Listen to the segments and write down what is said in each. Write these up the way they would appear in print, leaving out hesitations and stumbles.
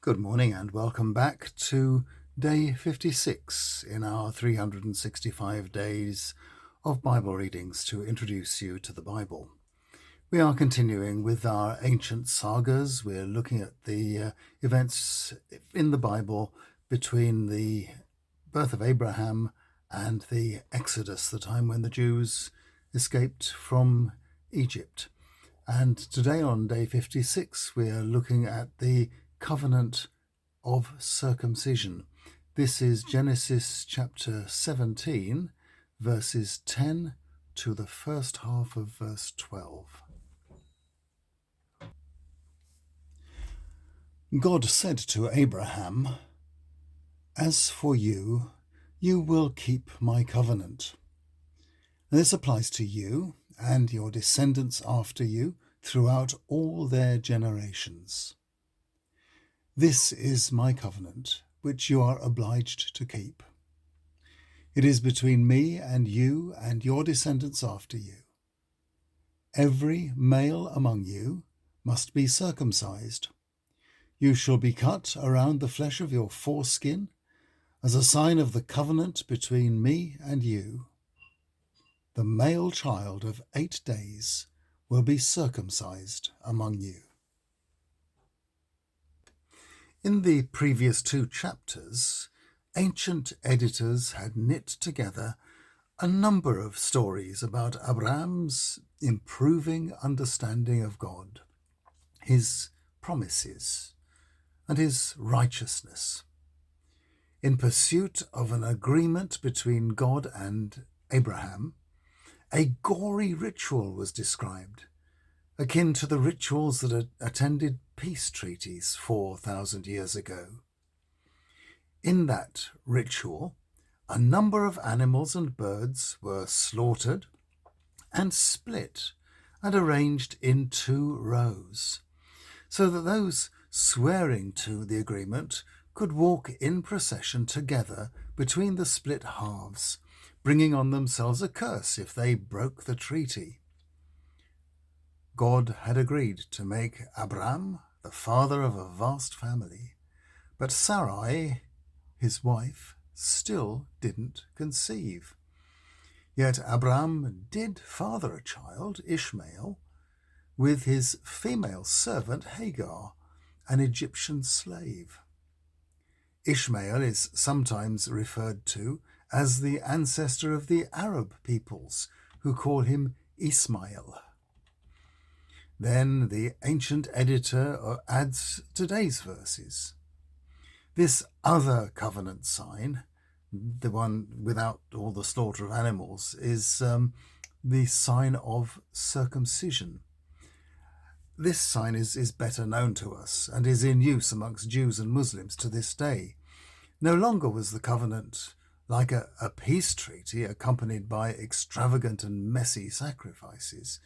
Good morning and welcome back to day 56 in our 365 days of Bible readings to introduce you to the Bible. We are continuing with our ancient sagas. We're looking at the events in the Bible between the birth of Abraham and the Exodus, the time when the Jews escaped from Egypt. And today on day 56, we are looking at the covenant of circumcision. This is Genesis chapter 17, verses 10 to the first half of verse 12. God said to Abraham, "As for you, you will keep my covenant." This applies to you and your descendants after you throughout all their generations. This is my covenant, which you are obliged to keep. It is between me and you and your descendants after you. Every male among you must be circumcised. You shall be cut around the flesh of your foreskin as a sign of the covenant between me and you. The male child of 8 days will be circumcised among you. In the previous 2 chapters, ancient editors had knit together a number of stories about Abraham's improving understanding of God, his promises, and his righteousness. In pursuit of an agreement between God and Abraham, a gory ritual was described, akin to the rituals that attended peace treaties 4,000 years ago. In that ritual, a number of animals and birds were slaughtered and split and arranged in 2 rows, so that those swearing to the agreement could walk in procession together between the split halves, bringing on themselves a curse if they broke the treaty. God had agreed to make Abram the father of a vast family, but Sarai, his wife, still didn't conceive. Yet Abram did father a child, Ishmael, with his female servant Hagar, an Egyptian slave. Ishmael is sometimes referred to as the ancestor of the Arab peoples, who call him Ismail. Then the ancient editor adds today's verses. This other covenant sign, the one without all the slaughter of animals, is the sign of circumcision. This sign is better known to us and is in use amongst Jews and Muslims to this day. No longer was the covenant like a peace treaty accompanied by extravagant and messy sacrifices.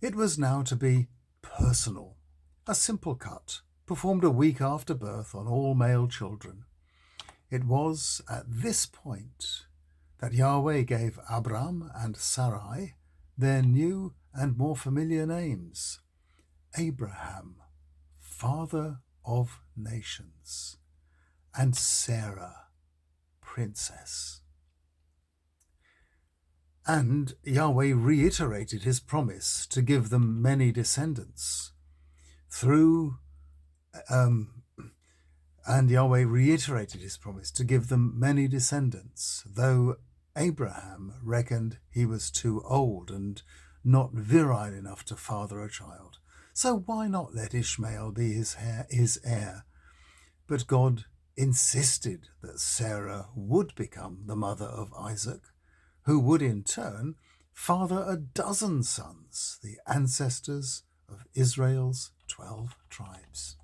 It was now to be personal, a simple cut, performed a week after birth on all male children. It was at this point that Yahweh gave Abram and Sarai their new and more familiar names: Abraham, father of nations, and Sarah, princess. And Yahweh reiterated his promise to give them many descendants. And Yahweh reiterated his promise to give them many descendants, though Abraham reckoned he was too old and not virile enough to father a child. So why not let Ishmael be his heir? But God insisted that Sarah would become the mother of Isaac, who would in turn father a dozen sons, the ancestors of Israel's 12 tribes.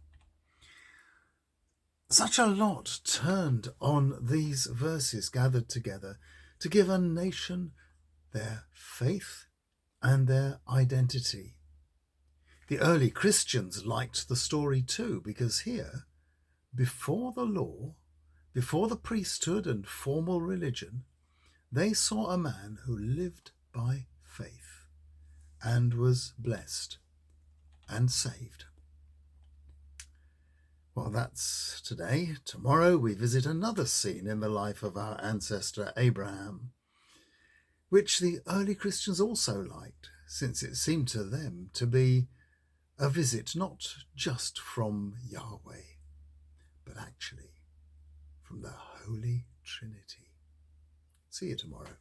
Such a lot turned on these verses gathered together to give a nation their faith and their identity. The early Christians liked the story too, because here, before the law, before the priesthood and formal religion, they saw a man who lived by faith and was blessed and saved. Well, that's today. Tomorrow we visit another scene in the life of our ancestor Abraham, which the early Christians also liked, since it seemed to them to be a visit not just from Yahweh, but actually from the Holy Trinity. See you tomorrow.